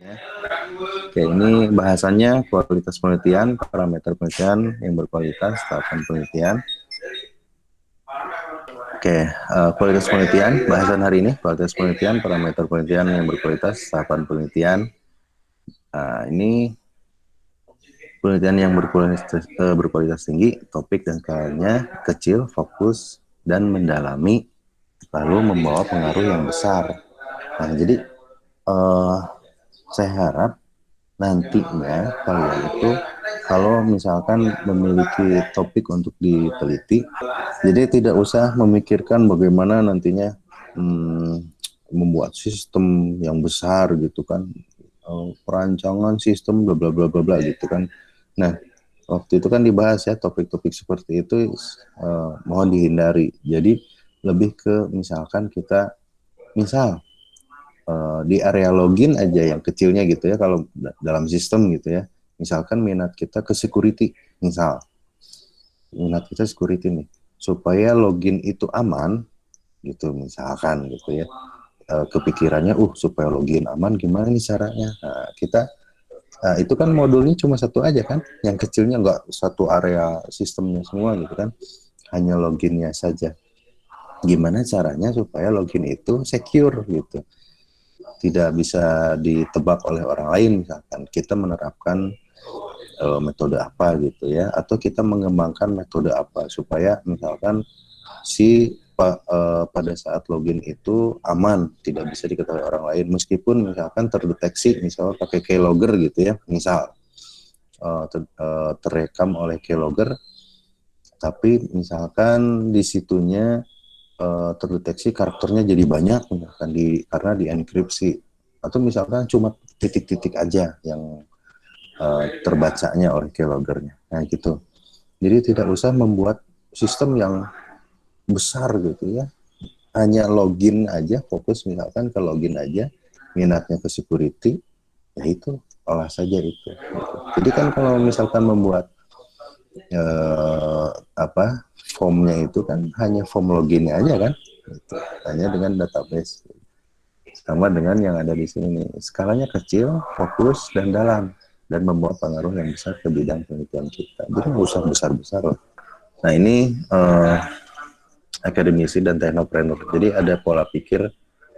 Ya. Oke, ini bahasannya kualitas penelitian, parameter penelitian yang berkualitas, tahapan penelitian. Oke, kualitas penelitian, bahasan hari ini, kualitas penelitian, parameter penelitian yang berkualitas, tahapan penelitian. Ini penelitian yang berkualitas tinggi, topik dan skalanya kecil, fokus, dan mendalami, lalu membawa pengaruh yang besar. Nah, jadi saya harap nantinya kalian itu kalau misalkan memiliki topik untuk diteliti, jadi tidak usah memikirkan bagaimana nantinya membuat sistem yang besar gitu kan, perancangan sistem bla bla bla bla bla gitu kan. Nah, waktu itu kan dibahas ya topik-topik seperti itu, mohon dihindari. Jadi lebih ke misalkan kita di area login aja yang kecilnya gitu ya, kalau dalam sistem gitu ya, misalkan minat kita ke security, minat kita security nih, supaya login itu aman gitu misalkan gitu ya, kepikirannya supaya login aman gimana nih caranya. Nah, kita itu kan modulnya cuma satu aja kan, yang kecilnya nggak satu area sistemnya semua gitu kan, hanya loginnya saja. Gimana caranya supaya login itu secure gitu, tidak bisa ditebak oleh orang lain. Misalkan kita menerapkan metode apa gitu ya, atau kita mengembangkan metode apa supaya misalkan pada saat login itu aman, tidak bisa diketahui orang lain, meskipun misalkan terdeteksi misalnya pakai keylogger gitu ya, misal terekam oleh keylogger, tapi misalkan di situnya terdeteksi karakternya jadi banyak misalkan karena dienkripsi, atau misalkan cuma titik-titik aja yang terbacanya oleh keyloggernya. Nah gitu. Jadi tidak usah membuat sistem yang besar gitu ya. Hanya login aja, fokus misalkan ke login aja, minatnya ke security, ya itu olah saja itu. Gitu. Jadi kan kalau misalkan membuat formnya itu kan hanya form loginnya aja kan, gitu. Hanya dengan database. Sama dengan yang ada di sini, skalanya kecil, fokus, dan dalam, dan membawa pengaruh yang besar ke bidang penelitian kita. Jadi nggak usah besar-besar loh. Nah ini akademisi dan teknopreneur. Jadi ada pola pikir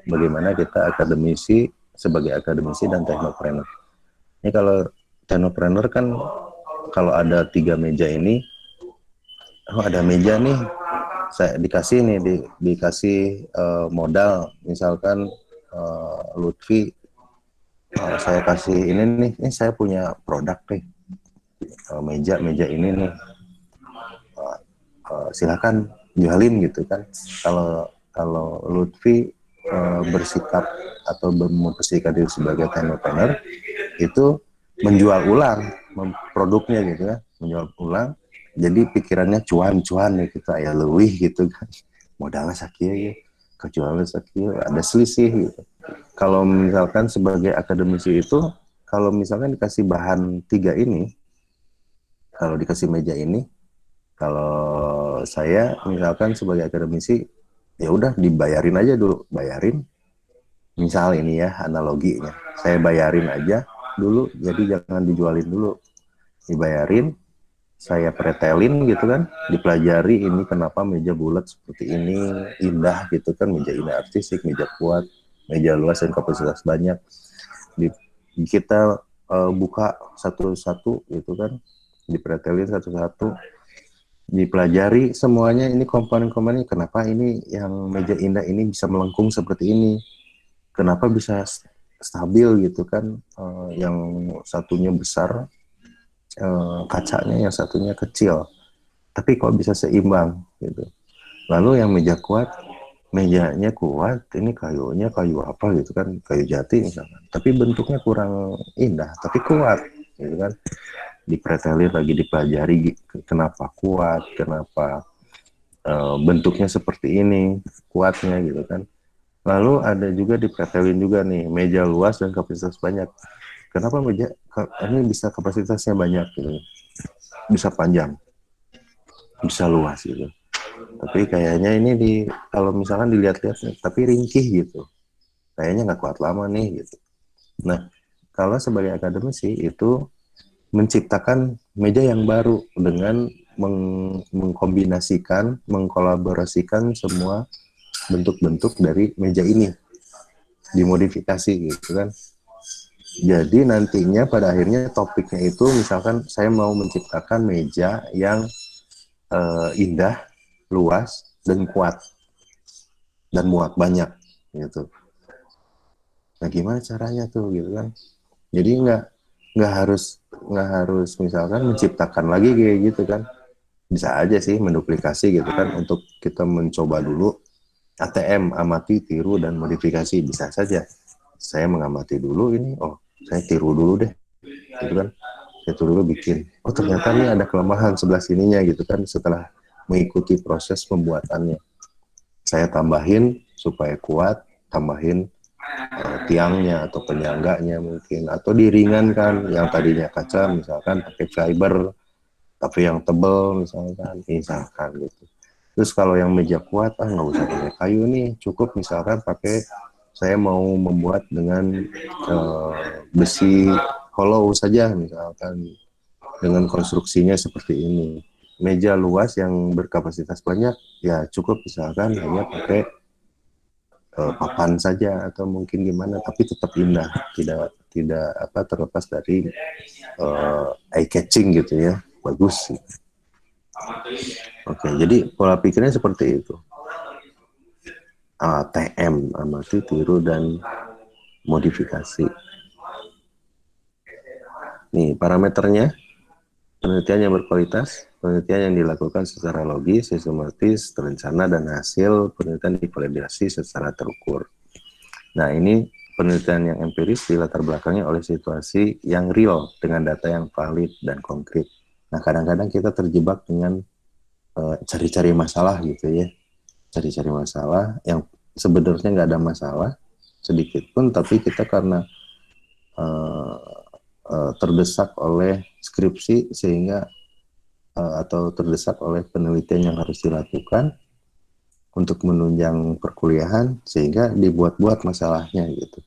bagaimana kita akademisi sebagai akademisi dan teknopreneur. Ini kalau teknopreneur kan kalau ada 3 meja ini, ada meja nih, saya dikasih nih dikasih modal, misalkan Lutfi, saya kasih ini saya punya produk nih, meja ini nih, silakan jualin gitu kan. Kalau Lutfi bersikap atau memposisikan diri sebagai teknopreneur, itu menjual ulang produknya gitu ya, menjual ulang. Jadi pikirannya cuan ya, kita ya lebih gitu kan, modalnya sakit ya, kejualan sakit, ada selisih gitu. Kalau misalkan sebagai akademisi itu, kalau misalkan dikasih bahan 3 ini, kalau dikasih meja ini, kalau saya misalkan sebagai akademisi, ya udah dibayarin aja dulu, bayarin. Misal ini ya analoginya, saya bayarin aja dulu, jadi jangan dijualin dulu, dibayarin, saya pretelin gitu kan, dipelajari ini kenapa meja bulat seperti ini indah gitu kan, meja ini artistik, meja kuat, meja luas dan kapasitas banyak. Kita buka satu-satu gitu kan, dipretelin satu-satu, dipelajari semuanya, ini komponen-komponennya, kenapa ini yang meja indah ini bisa melengkung seperti ini, kenapa bisa stabil gitu kan, yang satunya besar kacanya, yang satunya kecil, tapi kok bisa seimbang gitu. Lalu yang meja kuat, mejanya kuat, ini kayunya kayu apa gitu kan, kayu jati misalkan, tapi bentuknya kurang indah tapi kuat gitu kan, dipretelin lagi, dipelajari kenapa kuat, kenapa bentuknya seperti ini, kuatnya gitu kan. Lalu ada juga dipretelin juga nih, meja luas dan kapasitas banyak, kenapa meja ini bisa kapasitasnya banyak gitu, bisa panjang, bisa luas gitu, tapi kayaknya ini kalau misalkan dilihat-lihat tapi ringkih gitu, kayaknya nggak kuat lama nih gitu. Nah kalau sebagai akademisi itu menciptakan meja yang baru dengan mengkombinasikan, mengkolaborasikan semua bentuk-bentuk dari meja ini, dimodifikasi gitu kan. Jadi nantinya pada akhirnya topiknya itu misalkan saya mau menciptakan meja yang indah, luas, dan kuat, dan muat banyak gitu. Nah gimana caranya tuh gitu kan? Jadi nggak harus misalkan menciptakan lagi kayak gitu kan? Bisa aja sih menduplikasi gitu kan untuk kita mencoba dulu. ATM, amati, tiru, dan modifikasi bisa saja. Saya mengamati dulu ini, oh saya tiru dulu deh, gitu kan. Saya tiru dulu bikin, oh ternyata ini ada kelemahan sebelah sininya gitu kan. Setelah mengikuti proses pembuatannya, saya tambahin supaya kuat, tambahin tiangnya atau penyangganya mungkin, atau diringankan yang tadinya kaca misalkan pakai fiber tapi yang tebel misalkan gitu. Terus kalau yang meja kuat nggak usah pakai kayu nih, cukup misalkan pakai, saya mau membuat dengan besi hollow saja misalkan, dengan konstruksinya seperti ini. Meja luas yang berkapasitas banyak ya cukup misalkan hanya pakai papan saja atau mungkin gimana, tapi tetap indah, tidak terlepas dari eye catching gitu ya, bagus sih. Oke, jadi pola pikirnya seperti itu. TM, amati, tiru, dan modifikasi. Nih parameternya, penelitian yang berkualitas, penelitian yang dilakukan secara logis, sistematis, terencana, dan hasil penelitian divalidasi secara terukur. Nah ini penelitian yang empiris dilatar belakangnya oleh situasi yang real dengan data yang valid dan konkret. Nah kadang-kadang kita terjebak dengan cari-cari masalah gitu ya, cari-cari masalah yang sebenarnya nggak ada masalah sedikit pun, tapi kita karena terdesak oleh skripsi sehingga atau terdesak oleh penelitian yang harus dilakukan untuk menunjang perkuliahan sehingga dibuat-buat masalahnya gitu.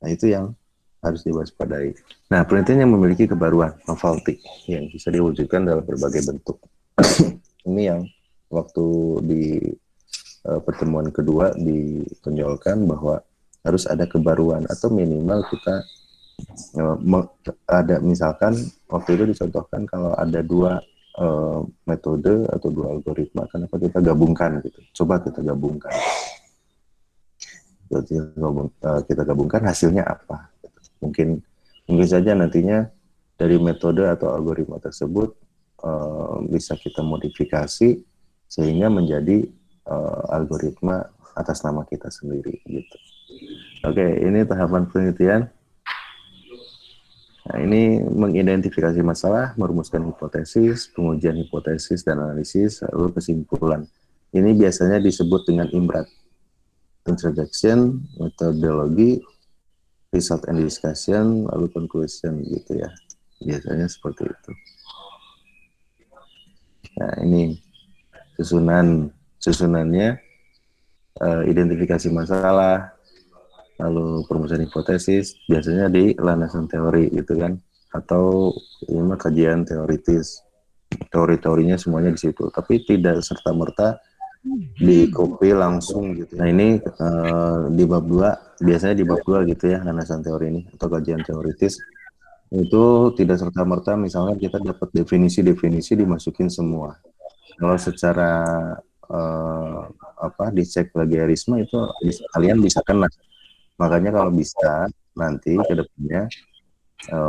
Nah itu yang harus diwaspadai. Nah penelitian yang memiliki kebaruan, novelty, yang bisa diwujudkan dalam berbagai bentuk. Ini yang waktu di pertemuan kedua ditonjolkan bahwa harus ada kebaruan atau minimal kita ada, misalkan waktu itu dicontohkan kalau ada dua metode atau dua algoritma, kenapa kita gabungkan gitu, coba kita gabungkan, kita gabungkan hasilnya apa, mungkin saja nantinya dari metode atau algoritma tersebut bisa kita modifikasi sehingga menjadi algoritma atas nama kita sendiri gitu. Oke, ini tahapan penelitian. Nah, ini mengidentifikasi masalah, merumuskan hipotesis, pengujian hipotesis dan analisis, lalu kesimpulan. Ini biasanya disebut dengan IMRAD, Introduction, Methodology, Result and Discussion, lalu Conclusion gitu ya. Biasanya seperti itu. Nah, ini susunannya, identifikasi masalah, lalu perumusan hipotesis, biasanya di landasan teori gitu kan, atau ini kajian teoritis, teori-teorinya semuanya di situ, tapi tidak serta-merta di copy langsung gitu. Nah ini di bab 2, biasanya di bab 2 gitu ya, landasan teori ini atau kajian teoritis, itu tidak serta-merta misalnya kita dapat definisi-definisi dimasukin semua. Kalau secara dicek plagiarisme itu kalian bisa kena. Makanya kalau bisa nanti ke depannya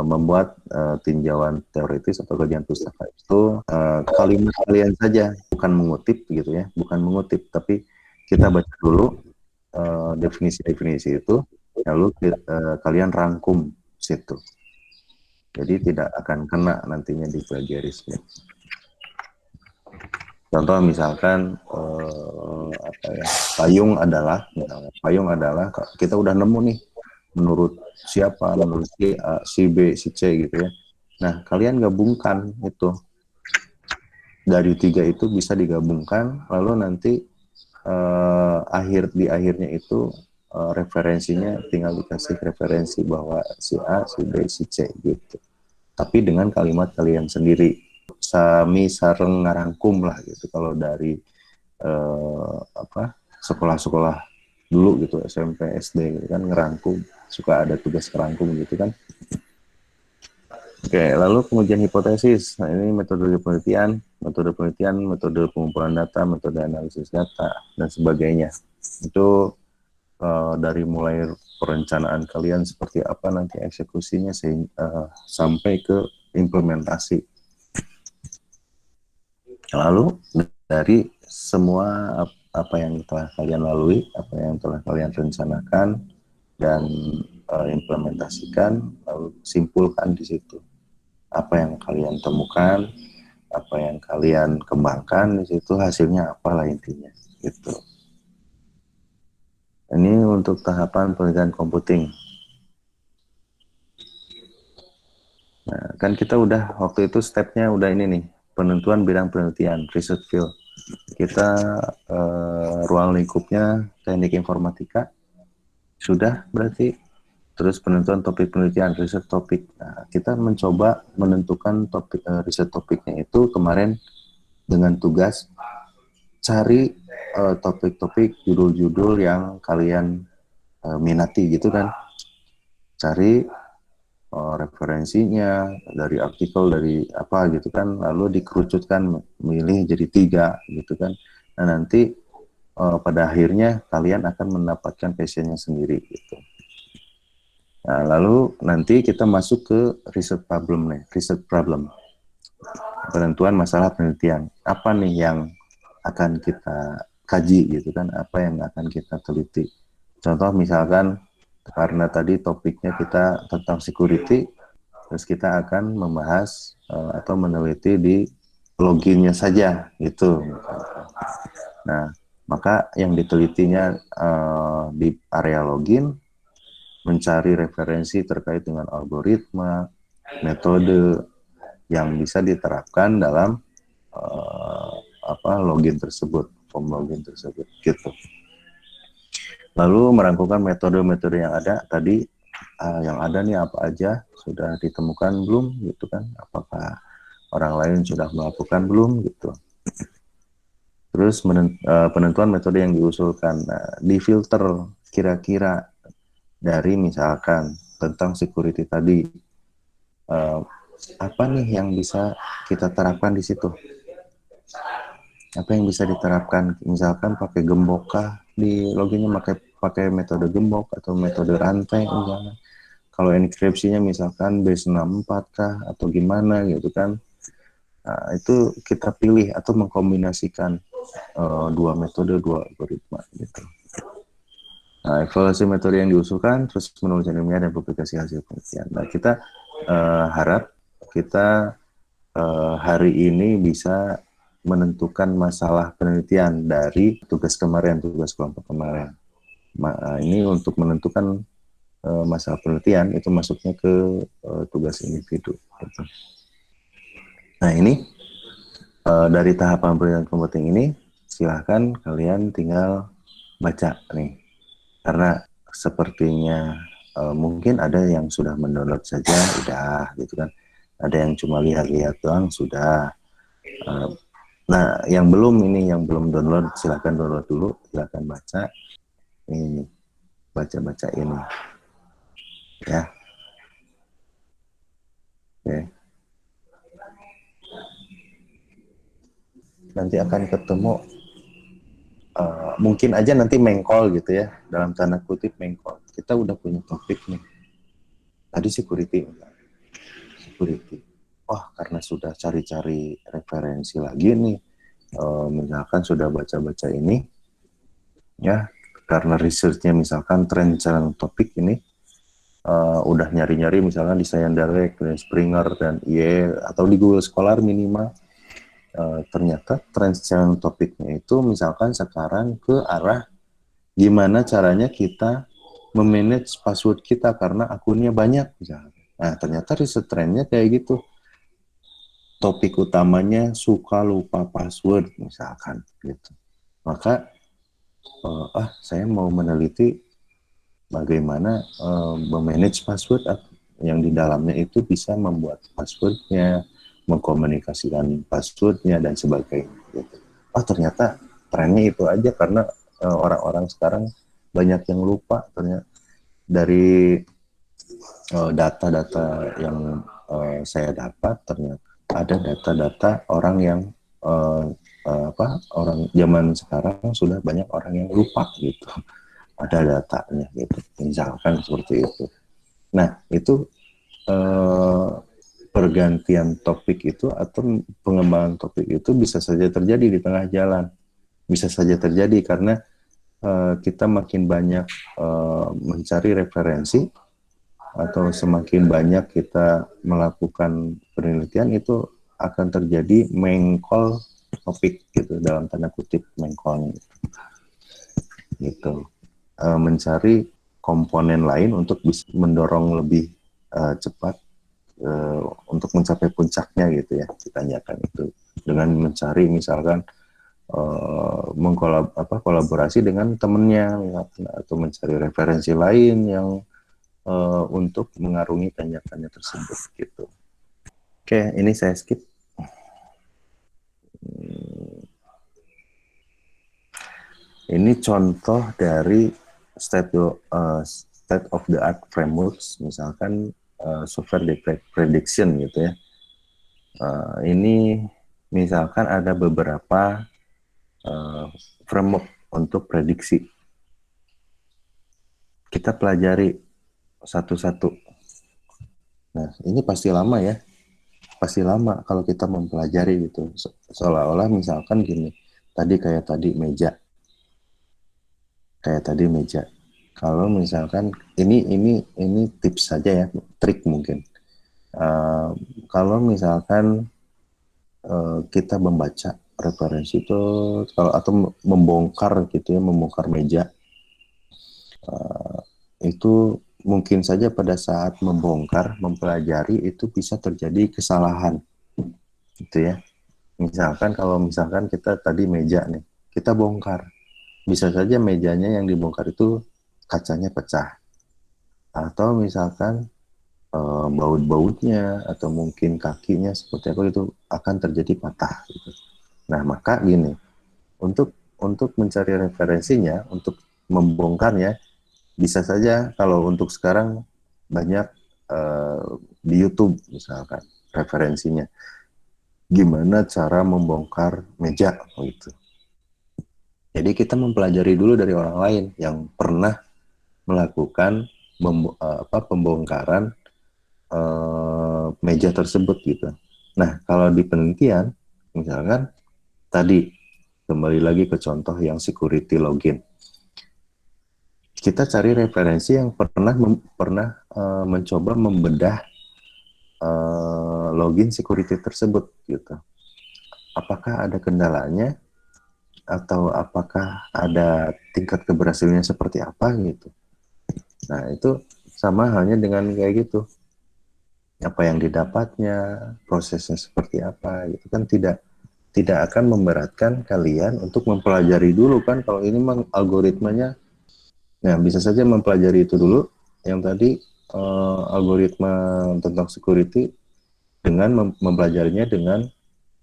membuat tinjauan teoritis atau kajian pustaka itu kalimat kalian saja, bukan mengutip gitu ya, bukan mengutip, tapi kita baca dulu definisi-definisi itu, lalu kalian rangkum situ. Jadi tidak akan kena nantinya di plagiarisme. Contoh misalkan payung adalah kita udah nemu nih menurut siapa, menurut si A, si B, si C gitu ya. Nah kalian gabungkan itu dari 3 itu, bisa digabungkan, lalu nanti di akhirnya itu referensinya tinggal dikasih referensi bahwa si A, si B, si C gitu. Tapi dengan kalimat kalian sendiri. Sami sareng ngarangkum lah gitu kalau dari sekolah-sekolah dulu gitu, SMP, SD gitu kan, ngerangkum, suka ada tugas ngerangkum gitu kan. Oke, lalu pengujian hipotesis. Nah, ini metode penelitian, metode pengumpulan data, metode analisis data, dan sebagainya. Itu dari mulai perencanaan kalian seperti apa nanti eksekusinya sampai ke implementasi. Lalu dari semua apa yang telah kalian lalui, apa yang telah kalian rencanakan dan implementasikan, lalu simpulkan di situ apa yang kalian temukan, apa yang kalian kembangkan di situ, hasilnya apalah intinya gitu. Ini untuk tahapan penelitian computing. Nah, kan kita udah waktu itu stepnya udah ini nih, penentuan bidang penelitian, research field. Kita ruang lingkupnya teknik informatika sudah berarti. Terus penentuan topik penelitian, riset topik. Nah, kita mencoba menentukan topik riset topiknya itu kemarin dengan tugas cari topik-topik judul-judul yang kalian minati gitu kan. Cari referensinya dari artikel, dari apa gitu kan, lalu dikerucutkan, milih jadi 3 gitu kan. Nah, nanti pada akhirnya kalian akan mendapatkan passionnya sendiri gitu. Nah, lalu nanti kita masuk ke research problem nih, research problem. Penentuan masalah penelitian. Apa nih yang akan kita kaji gitu kan, apa yang akan kita teliti. Contoh misalkan karena tadi topiknya kita tentang security, terus kita akan membahas atau meneliti di loginnya saja gitu. Nah, maka yang ditelitinya di area login, mencari referensi terkait dengan algoritma, metode yang bisa diterapkan dalam login tersebut, form login tersebut, gitu. Lalu merangkumkan metode-metode yang ada tadi, yang ada nih apa aja, sudah ditemukan belum, gitu kan? Apakah orang lain sudah melakukan belum, gitu. Terus penentuan metode yang diusulkan, difilter kira-kira dari misalkan tentang security tadi, apa nih yang bisa kita terapkan di situ? Apa yang bisa diterapkan? Misalkan pakai gembok kah di loginnya, pakai metode gembok atau metode rantai misalnya. Kalau enkripsinya misalkan base 64 kah atau gimana gitu kan? Nah, itu kita pilih atau mengkombinasikan dua metode, dua algoritma gitu. Nah, evaluasi metode yang diusulkan, terus penulisan ilmiah dan publikasi hasil penelitian. Nah, kita harap kita hari ini bisa menentukan masalah penelitian dari tugas kemarin, tugas kelompok kemarin. Ini untuk menentukan masalah penelitian itu masuknya ke tugas individu. Gitu. Nah, ini dari tahapan penelitian computing ini, silahkan kalian tinggal baca nih. Karena sepertinya mungkin ada yang sudah mendownload saja, udah gitu kan. Ada yang cuma lihat-lihat doang, sudah. Nah, yang belum download, silahkan download dulu, silahkan baca. Ini, baca-baca ini. Ya. Oke. Nanti akan ketemu, mungkin aja nanti mengcall gitu ya, dalam tanda kutip mengcall. Kita udah punya topik nih. Tadi security. Wah, karena sudah cari-cari referensi lagi nih, misalkan sudah baca-baca ini, ya, karena researchnya misalkan tren challenge topik ini, udah nyari-nyari misalkan di Science Direct, dan Springer, dan IE, atau di Google Scholar minimal, ternyata tren challenge topiknya itu misalkan sekarang ke arah gimana caranya kita memanage password kita karena akunnya banyak misalkan. Nah, ternyata riset trennya kayak gitu. Topik utamanya suka lupa password misalkan gitu. Maka saya mau meneliti bagaimana memanage password yang di dalamnya itu bisa membuat passwordnya, mengkomunikasikan passwordnya dan sebagainya. Gitu. Oh ternyata trennya itu aja karena orang-orang sekarang banyak yang lupa ternyata dari data-data yang saya dapat ternyata ada data-data orang yang orang zaman sekarang sudah banyak orang yang lupa gitu ada datanya gitu misalkan seperti itu. Nah itu eh, pergantian topik itu atau pengembangan topik itu bisa saja terjadi di tengah jalan, bisa saja terjadi karena kita makin banyak mencari referensi atau semakin banyak kita melakukan penelitian itu akan terjadi mengkol topik gitu dalam tanda kutip mengkol gitu mencari komponen lain untuk bisa mendorong lebih cepat untuk mencapai puncaknya gitu ya ditanyakan itu dengan mencari misalkan kolaborasi dengan temennya atau mencari referensi lain yang untuk mengarungi tanyakannya tersebut gitu. Oke, ini saya skip. Ini contoh dari state of the art frameworks, misalkan software prediction gitu ya. Ini misalkan ada beberapa framework untuk prediksi. Kita pelajari satu-satu. Nah, ini pasti lama ya. Pasti lama kalau kita mempelajari gitu. Seolah-olah misalkan gini, kayak tadi meja. Kalau misalkan ini tips saja ya, trik mungkin. Kalau misalkan kita membaca referensi itu atau membongkar gitu ya, membongkar meja itu mungkin saja pada saat membongkar, mempelajari itu bisa terjadi kesalahan gitu ya. Misalkan kita tadi meja nih, kita bongkar. Bisa saja mejanya yang dibongkar itu kacanya pecah. Atau misalkan baut-bautnya atau mungkin kakinya seperti apa itu akan terjadi patah gitu. Nah, maka gini, untuk mencari referensinya, untuk membongkarnya bisa saja kalau untuk sekarang banyak di YouTube misalkan referensinya gimana cara membongkar meja gitu. Jadi kita mempelajari dulu dari orang lain yang pernah melakukan pembongkaran meja tersebut gitu. Nah kalau di penelitian misalkan tadi kembali lagi ke contoh yang security login. Kita cari referensi yang pernah mencoba membedah login security tersebut gitu. Apakah ada kendalanya atau apakah ada tingkat keberhasilannya seperti apa gitu. Nah itu sama halnya dengan kayak gitu. Apa yang didapatnya, prosesnya seperti apa gitu kan tidak akan memberatkan kalian untuk mempelajari dulu kan kalau ini memang algoritmanya. Nah, bisa saja mempelajari itu dulu, yang tadi algoritma tentang security, dengan mempelajarinya dengan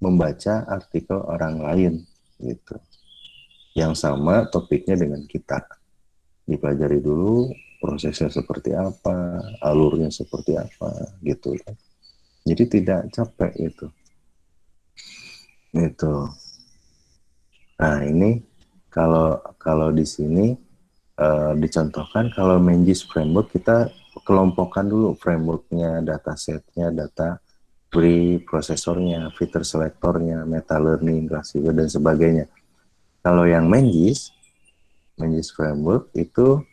membaca artikel orang lain, gitu. Yang sama topiknya dengan kita. Dipelajari dulu, prosesnya seperti apa, alurnya seperti apa, gitu. Jadi tidak capek itu. Gitu. Nah, ini kalau di sini dicontohkan kalau Mengis framework kita kelompokkan dulu frameworknya, datasetnya, data preprosesornya, filter selektornya, meta learning, classifier dan sebagainya. Kalau yang Mengis framework itu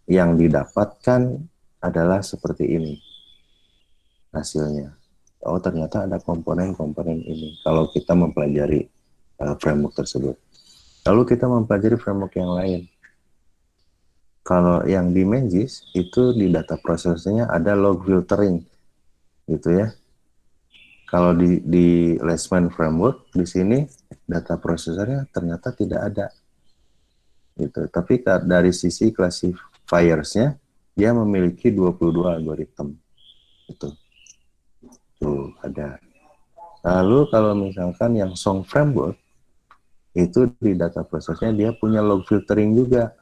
yang didapatkan adalah seperti ini hasilnya. Oh ternyata ada komponen-komponen ini kalau kita mempelajari framework tersebut. Lalu kita mempelajari framework yang lain. Kalau yang di Mengis itu di data prosesnya ada log filtering, gitu ya. Kalau di Lessman framework di sini data prosesornya ternyata tidak ada. gitu. Tapi dari sisi classifiers-nya dia memiliki 22 algoritma itu. Tuh ada. Lalu kalau misalkan yang Song Framework itu di data process-nya dia punya log filtering juga,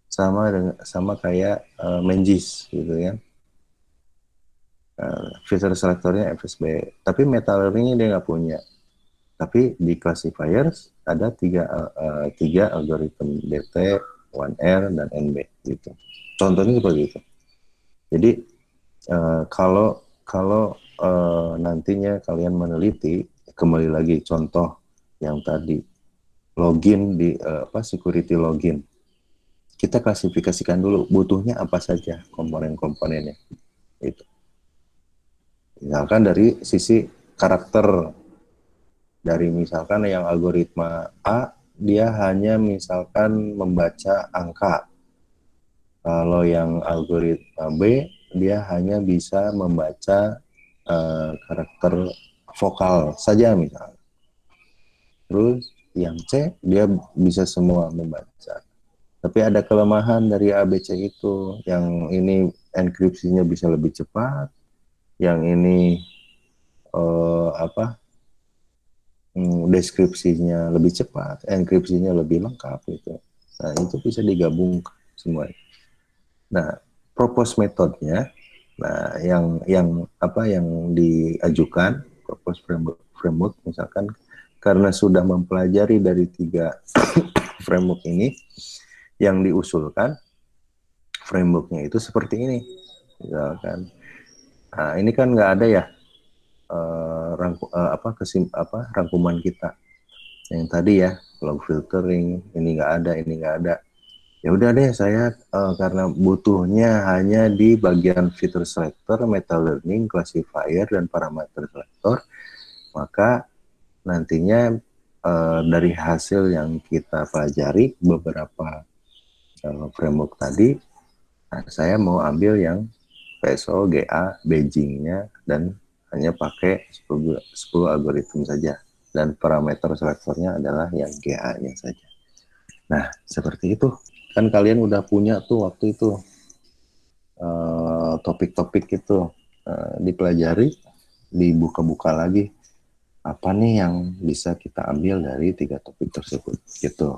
sama kayak Mengis gitu ya. Filter selektornya FSB, tapi meta learning-nya dia nggak punya. Tapi di classifiers ada tiga algoritma DT, 1R, dan NB gitu. Contohnya seperti itu. Jadi kalau nantinya kalian meneliti, kembali lagi contoh yang tadi login di security login, kita klasifikasikan dulu butuhnya apa saja komponen-komponennya itu. Misalkan dari sisi karakter, dari misalkan yang algoritma A dia hanya misalkan membaca angka, kalau yang algoritma B dia hanya bisa membaca karakter vokal saja misalnya. Terus yang C dia bisa semua membaca. Tapi ada kelemahan dari ABC itu. Yang ini enkripsinya bisa lebih cepat, yang ini deskripsinya lebih cepat, enkripsinya lebih lengkap gitu. Nah, itu bisa digabung semua. Nah, propose metodenya, nah yang diajukan propose framework misalkan karena sudah mempelajari dari 3 framework ini, yang diusulkan frameworknya itu seperti ini misalkan. Nah, ini kan nggak ada ya rangkuman kita yang tadi ya, log filtering ini nggak ada, ini nggak ada. Ya udah deh, saya karena butuhnya hanya di bagian feature selector, meta learning, classifier, dan parameter selector, maka nantinya dari hasil yang kita pelajari beberapa framework tadi, nah, saya mau ambil yang PSO, GA, Beijing-nya, dan hanya pakai 10 algoritma saja. Dan parameter selektornya adalah yang GA-nya saja. Nah, seperti itu. Kan kalian udah punya tuh waktu itu topik-topik itu dipelajari, dibuka-buka lagi. Apa nih yang bisa kita ambil dari 3 topik tersebut gitu.